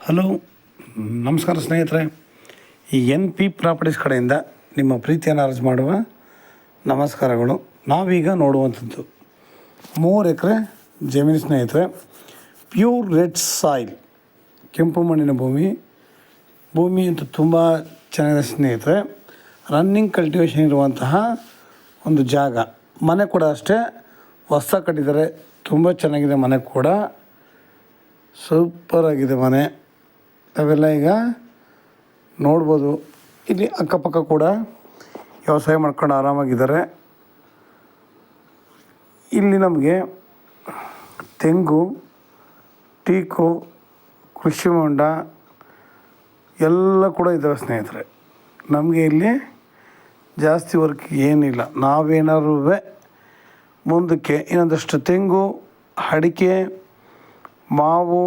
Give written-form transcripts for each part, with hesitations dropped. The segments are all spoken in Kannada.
ಹಲೋ, ನಮಸ್ಕಾರ ಸ್ನೇಹಿತರೆ. ಈ NP ಪ್ರಾಪರ್ಟೀಸ್ ಕಡೆಯಿಂದ ನಿಮ್ಮ ಪ್ರೀತಿಯನ್ನು ಅರ್ಜಿ ಮಾಡುವ ನಮಸ್ಕಾರಗಳು. ನಾವೀಗ ನೋಡುವಂಥದ್ದು 3 ಎಕರೆ ಜಮೀನು ಸ್ನೇಹಿತರೆ. ಪ್ಯೂರ್ ರೆಡ್ ಸಾಯಿಲ್, ಕೆಂಪು ಮಣ್ಣಿನ ಭೂಮಿ ಅಂತೂ ತುಂಬ ಚೆನ್ನಾಗಿದೆ ಸ್ನೇಹಿತರೆ. ರನ್ನಿಂಗ್ ಕಲ್ಟಿವೇಷನ್ ಇರುವಂತಹ ಒಂದು ಜಾಗ. ಮನೆ ಕೂಡ ಅಷ್ಟೇ, ಹೊಸ ಕಟ್ಟಿದ್ದಾರೆ, ತುಂಬ ಚೆನ್ನಾಗಿದೆ. ಮನೆ ಕೂಡ ಸೂಪರಾಗಿದೆ ಮನೆ. ಅವೆಲ್ಲ ಈಗ ನೋಡ್ಬೋದು. ಇಲ್ಲಿ ಅಕ್ಕಪಕ್ಕ ಕೂಡ ವ್ಯವಸಾಯ ಮಾಡ್ಕೊಂಡು ಆರಾಮಾಗಿದ್ದಾರೆ. ಇಲ್ಲಿ ನಮಗೆ ತೆಂಗು, ಟೀಕು, ಕೃಷಿ ಹೊಂಡ ಎಲ್ಲ ಕೂಡ ಇದ್ದಾವೆ ಸ್ನೇಹಿತರೆ. ನಮಗೆ ಇಲ್ಲಿ ಜಾಸ್ತಿ ವರ್ಕ್ ಏನಿಲ್ಲ. ನಾವೇನಾದ್ರೂ ಮುಂದಕ್ಕೆ ಇನ್ನೊಂದಷ್ಟು ತೆಂಗು, ಅಡಿಕೆ, ಮಾವು,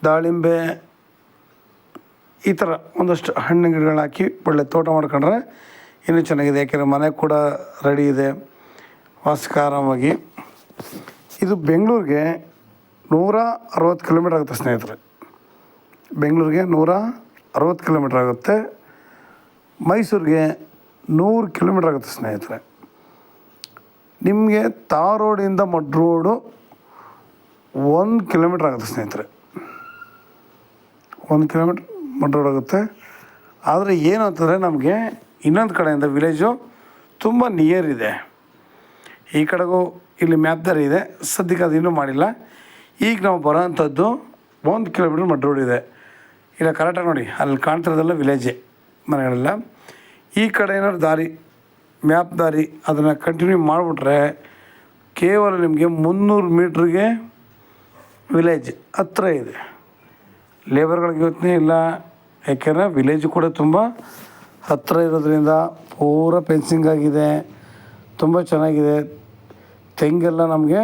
ದಾಳಿಂಬೆ ಈ ಥರ ಒಂದಷ್ಟು ಹಣ್ಣು ಗಿಡಗಳು ಹಾಕಿ ಒಳ್ಳೆ ತೋಟ ಮಾಡ್ಕೊಂಡ್ರೆ ಇನ್ನೂ ಚೆನ್ನಾಗಿದೆ. ಯಾಕೆಂದರೆ ಮನೆ ಕೂಡ ರೆಡಿ ಇದೆ, ವಾಸಕ್ಕೆ ಆರಾಮಾಗಿ. ಇದು ಬೆಂಗಳೂರಿಗೆ 160 ಕಿಲೋಮೀಟ್ರ್ ಆಗುತ್ತೆ ಸ್ನೇಹಿತರೆ. ಬೆಂಗಳೂರಿಗೆ 160 ಕಿಲೋಮೀಟ್ರ್ ಆಗುತ್ತೆ. ಮೈಸೂರಿಗೆ 100 ಕಿಲೋಮೀಟ್ರ್ ಆಗುತ್ತೆ ಸ್ನೇಹಿತರೆ. ನಿಮಗೆ ತಾರ್ ರೋಡಿಂದ ಮಡ್ ರೋಡು 1 ಕಿಲೋಮೀಟ್ರ್ ಆಗುತ್ತೆ ಸ್ನೇಹಿತರೆ. 1 ಕಿಲೋಮೀಟ್ರ್ ಮಡ್ ರೋಡ್ ಆಗುತ್ತೆ. ಆದರೆ ಏನು ಅಂತಂದರೆ ನಮಗೆ ಇನ್ನೊಂದು ಕಡೆಯಿಂದ ವಿಲೇಜು ತುಂಬ ನಿಯರ್ ಇದೆ. ಈ ಕಡೆಗೂ ಇಲ್ಲಿ ಮ್ಯಾಪ್ ದಾರಿ ಇದೆ. ಸದ್ಯಕ್ಕೆ ಅದು ಇನ್ನೂ ಮಾಡಿಲ್ಲ. ಈಗ ನಾವು ಬರೋ ಅಂಥದ್ದು 1 ಕಿಲೋಮೀಟ್ರ್ ಮಡ್ ರೋಡ್ ಇದೆ. ಇಲ್ಲ ಕರೆಕ್ಟಾಗಿ ನೋಡಿ, ಅಲ್ಲಿ ಕಾಣ್ತಿರೋದೆಲ್ಲ ವಿಲೇಜೇ ಮನೆಗಳೆಲ್ಲ. ಈ ಕಡೆ ಏನಾದ್ರು ದಾರಿ, ಮ್ಯಾಪ್ ದಾರಿ ಅದನ್ನು ಕಂಟಿನ್ಯೂ ಮಾಡಿಬಿಟ್ರೆ ಕೇವಲ ನಿಮಗೆ 300 ಮೀಟ್ರಿಗೆ ವಿಲೇಜ್ ಹತ್ರ ಇದೆ. ಲೇಬರ್ಗಳಿಗೆ ಯೋಚನೆ ಇಲ್ಲ, ಯಾಕೆಂದರೆ ವಿಲೇಜು ಕೂಡ ತುಂಬ ಹತ್ತಿರ ಇರೋದ್ರಿಂದ ಪೂರ ಫೆನ್ಸಿಂಗ್ ಆಗಿದೆ, ತುಂಬ ಚೆನ್ನಾಗಿದೆ. ತೆಂಗೆಲ್ಲ ನಮಗೆ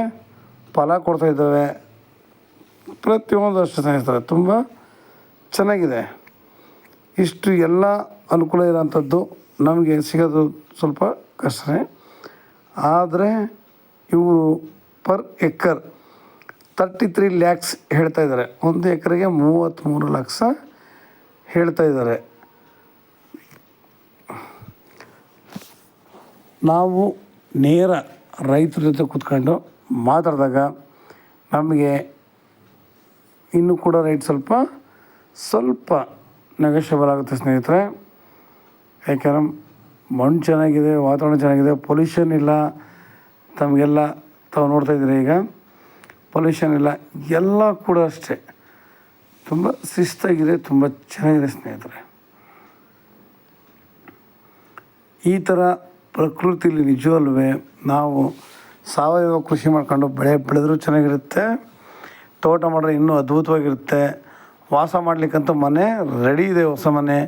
ಫಲ ಕೊಡ್ತಾಯಿದ್ದಾವೆ. ಪ್ರತಿಯೊಂದು ಅಷ್ಟು ಸ್ನೇಹಿತರೆ ತುಂಬ ಚೆನ್ನಾಗಿದೆ. ಇಷ್ಟು ಎಲ್ಲ ಅನುಕೂಲ ಇರೋಂಥದ್ದು ನಮಗೆ ಸಿಗೋದು ಸ್ವಲ್ಪ ಕಷ್ಟನೇ. ಆದರೆ ಇವರು ಪರ್ ಎಕರ್ 33 ಲ್ಯಾಕ್ಸ್ ಹೇಳ್ತಾಯಿದ್ದಾರೆ. 1 ಎಕರೆಗೆ 33 ಲಕ್ಷ ಹೇಳ್ತಾಯಿದ್ದಾರೆ. ನಾವು ನೇರ ರೈತರ ಜೊತೆ ಕೂತ್ಕೊಂಡು ಮಾತಾಡಿದಾಗ ನಮಗೆ ಇನ್ನೂ ಕೂಡ ರೇಟ್ ಸ್ವಲ್ಪ ನೆಗೋಷಿಯಬಲ್ ಆಗುತ್ತೆ ಸ್ನೇಹಿತರೆ. ಯಾಕೆಂದರೆ ಮಣ್ಣು ಚೆನ್ನಾಗಿದೆ, ವಾತಾವರಣ ಚೆನ್ನಾಗಿದೆ, ಪೊಲ್ಯೂಷನ್ ಇಲ್ಲ. ತಮಗೆಲ್ಲ ತಾವು ನೋಡ್ತಾಯಿದ್ದೀರಿ, ಈಗ ಪೊಲ್ಯೂಷನ್ ಇಲ್ಲ. ಎಲ್ಲ ಕೂಡ ಅಷ್ಟೇ ತುಂಬ ಶಿಸ್ತಾಗಿದೆ, ತುಂಬ ಚೆನ್ನಾಗಿದೆ ಸ್ನೇಹಿತರೆ. ಈ ಥರ ಪ್ರಕೃತಿಲಿ ನಿಜವಲ್ಲೂ ನಾವು ಸಾವಯವ ಕೃಷಿ ಮಾಡ್ಕೊಂಡು ಬೆಳೆದ್ರೂ ಚೆನ್ನಾಗಿರುತ್ತೆ. ತೋಟ ಮಾಡಿದ್ರೆ ಇನ್ನೂ ಅದ್ಭುತವಾಗಿರುತ್ತೆ. ವಾಸ ಮಾಡಲಿಕ್ಕಂತೂ ಮನೆ ರೆಡಿ ಇದೆ, ಹೊಸ ಮನೆ.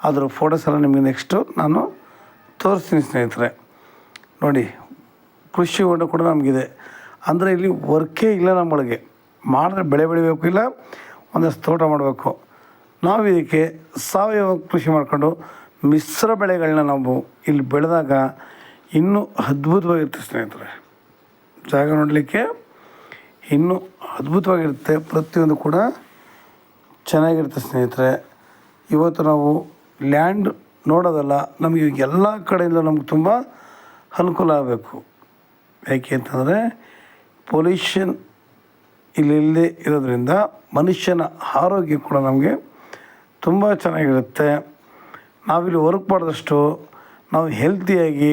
ಅದ್ರ ಫೋಟೋಸ್ ಎಲ್ಲ ನಿಮಗೆ ನೆಕ್ಸ್ಟು ನಾನು ತೋರಿಸ್ತೀನಿ ಸ್ನೇಹಿತರೆ. ನೋಡಿ, ಕೃಷಿ ಹೊಂಡ ಕೂಡ ನಮಗಿದೆ. ಅಂದರೆ ಇಲ್ಲಿ ವರ್ಕೇ ಇಲ್ಲ ನಮ್ಮೊಳಗೆ. ಮಾಡಿದ್ರೆ ಬೆಳೆ ಬೆಳಿಬೇಕು, ಇಲ್ಲ ಒಂದಷ್ಟು ತೋಟ ಮಾಡಬೇಕು. ನಾವು ಇದಕ್ಕೆ ಸಾವಯವ ಕೃಷಿ ಮಾಡಿಕೊಂಡು ಮಿಶ್ರ ಬೆಳೆಗಳನ್ನ ನಾವು ಇಲ್ಲಿ ಬೆಳೆದಾಗ ಇನ್ನೂ ಅದ್ಭುತವಾಗಿರುತ್ತೆ ಸ್ನೇಹಿತರೆ. ಜಾಗ ನೋಡಲಿಕ್ಕೆ ಇನ್ನೂ ಅದ್ಭುತವಾಗಿರುತ್ತೆ. ಪ್ರತಿಯೊಂದು ಕೂಡ ಚೆನ್ನಾಗಿರುತ್ತೆ ಸ್ನೇಹಿತರೆ. ಇವತ್ತು ನಾವು ಲ್ಯಾಂಡ್ ನೋಡೋದಲ್ಲ, ನಮಗೆ ಎಲ್ಲ ಕಡೆಯಿಂದ ನಮ್ಗೆ ತುಂಬ ಅನುಕೂಲ ಆಗಬೇಕು. ಯಾಕೆ ಅಂತಂದರೆ ಪೊಲ್ಯೂಷನ್ ಇಲ್ಲೇ ಇರೋದ್ರಿಂದ ಮನುಷ್ಯನ ಆರೋಗ್ಯ ಕೂಡ ನಮಗೆ ತುಂಬ ಚೆನ್ನಾಗಿರುತ್ತೆ. ನಾವಿಲ್ಲಿ ವರ್ಕ್ ಮಾಡಿದಷ್ಟು ನಾವು ಹೆಲ್ತಿಯಾಗಿ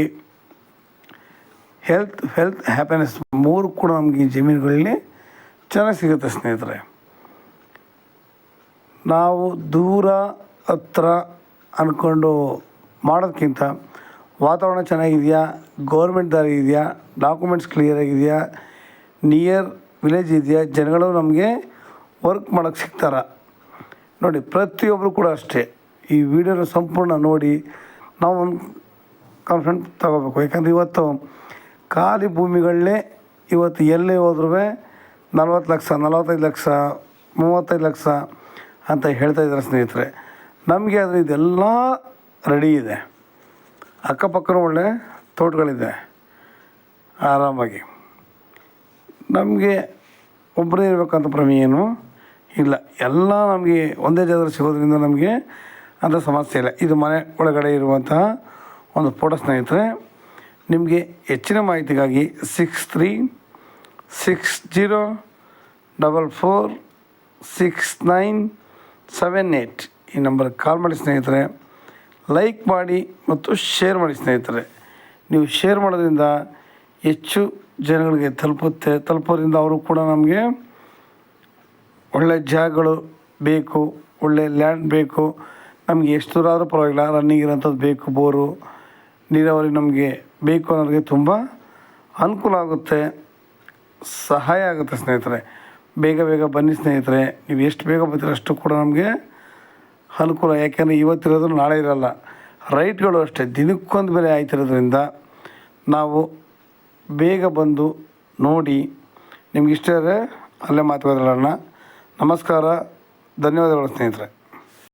ಹೆಲ್ತ್ ಹ್ಯಾಪಿನೆಸ್ 3 ಕೂಡ ನಮಗೆ ಈ ಜಮೀನುಗಳಲ್ಲಿ ಚೆನ್ನಾಗಿ ಸಿಗುತ್ತೆ ಸ್ನೇಹಿತರೆ. ನಾವು ದೂರ ಹತ್ರ ಅಂದ್ಕೊಂಡು ಮಾಡೋದಕ್ಕಿಂತ ವಾತಾವರಣ ಚೆನ್ನಾಗಿದೆಯಾ, ಗೌರ್ಮೆಂಟ್ ದಾರಿ ಇದೆಯಾ, ಡಾಕ್ಯುಮೆಂಟ್ಸ್ ಕ್ಲಿಯರಾಗಿದೆಯಾ, ನಿಯರ್ ವಿಲೇಜ್ ಇದೆಯಾ, ಜನಗಳು ನಮಗೆ ವರ್ಕ್ ಮಾಡೋಕ್ಕೆ ಸಿಗ್ತಾರ. ನೋಡಿ, ಪ್ರತಿಯೊಬ್ಬರು ಕೂಡ ಅಷ್ಟೇ ಈ ವಿಡಿಯೋನ ಸಂಪೂರ್ಣ ನೋಡಿ ನಾವು ಒಂದು ಕಾನ್ಫಿಡೆಂಟ್ ತಗೋಬೇಕು. ಯಾಕಂದರೆ ಇವತ್ತು ಖಾಲಿ ಭೂಮಿಗಳನ್ನೇ ಇವತ್ತು ಎಲ್ಲೇ ಹೋದ್ರೂ 40 ಲಕ್ಷ, 45 ಲಕ್ಷ, 35 ಲಕ್ಷ ಅಂತ ಹೇಳ್ತಾಯಿದ್ದಾರೆ ಸ್ನೇಹಿತರೆ. ನಮಗೆ ಆದರೆ ಇದೆಲ್ಲ ರೆಡಿ ಇದೆ. ಅಕ್ಕಪಕ್ಕನೂ ಒಳ್ಳೆ ತೋಟಗಳಿದೆ ಆರಾಮಾಗಿ. ನಮಗೆ ಒಬ್ಬರೇ ಇರಬೇಕಂತ ಪ್ರಮೇಯ ಏನು. ಇಲ್ಲ, ಎಲ್ಲ ನಮಗೆ ಒಂದೇ ಜಾಗದಲ್ಲಿ ಸಿಗೋದ್ರಿಂದ ನಮಗೆ ಅಂಥ ಸಮಸ್ಯೆ ಇಲ್ಲ. ಇದು ಮನೆ ಒಳಗಡೆ ಇರುವಂತಹ ಒಂದು ಫೋಟೋ ಸ್ನೇಹಿತರೆ. ನಿಮಗೆ ಹೆಚ್ಚಿನ ಮಾಹಿತಿಗಾಗಿ 6360446978 ಈ ನಂಬರ್ಗೆ ಕಾಲ್ ಮಾಡಿ ಸ್ನೇಹಿತರೆ. ಲೈಕ್ ಮಾಡಿ ಮತ್ತು ಶೇರ್ ಮಾಡಿ ಸ್ನೇಹಿತರೆ. ನೀವು ಶೇರ್ ಮಾಡೋದ್ರಿಂದ ಹೆಚ್ಚು ಜನಗಳಿಗೆ ತಲುಪೋದ್ರಿಂದ ಅವರು ಕೂಡ ನಮಗೆ ಒಳ್ಳೆ ಜಾಗಗಳು ಬೇಕು, ಒಳ್ಳೆ ಲ್ಯಾಂಡ್ ಬೇಕು, ನಮಗೆ ಎಷ್ಟು ದೂರ ಆದರೂ ಪರವಾಗಿಲ್ಲ, ರನ್ನಿಂಗ್ ಇರೋಂಥದ್ದು ಬೇಕು, ಬೋರು ನೀರಾವರಿ ನಮಗೆ ಬೇಕು ಅನ್ನೋರಿಗೆ ತುಂಬ ಅನುಕೂಲ ಆಗುತ್ತೆ, ಸಹಾಯ ಆಗುತ್ತೆ ಸ್ನೇಹಿತರೆ. ಬೇಗ ಬನ್ನಿ ಸ್ನೇಹಿತರೆ. ನೀವು ಎಷ್ಟು ಬೇಗ ಬರ್ತೀರ ಅಷ್ಟು ಕೂಡ ನಮಗೆ ಅನುಕೂಲ. ಯಾಕೆಂದರೆ ಇವತ್ತಿರೋದು ನಾಳೆ ಇರೋಲ್ಲ. ರೈಟ್ಗಳು ಅಷ್ಟೇ ದಿನಕ್ಕೊಂದು ಬೆಲೆ ಆಯ್ತಿರೋದ್ರಿಂದ ನಾವು ಬೇಗ ಬಂದು ನೋಡಿ, ನಿಮ್ಗೆ ಇಷ್ಟ ಇದ್ದರೆ ಅಲ್ಲೇ ಮಾತುಕತೆ ಆಡೋಣ. ನಮಸ್ಕಾರ, ಧನ್ಯವಾದಗಳು ಸ್ನೇಹಿತರೆ.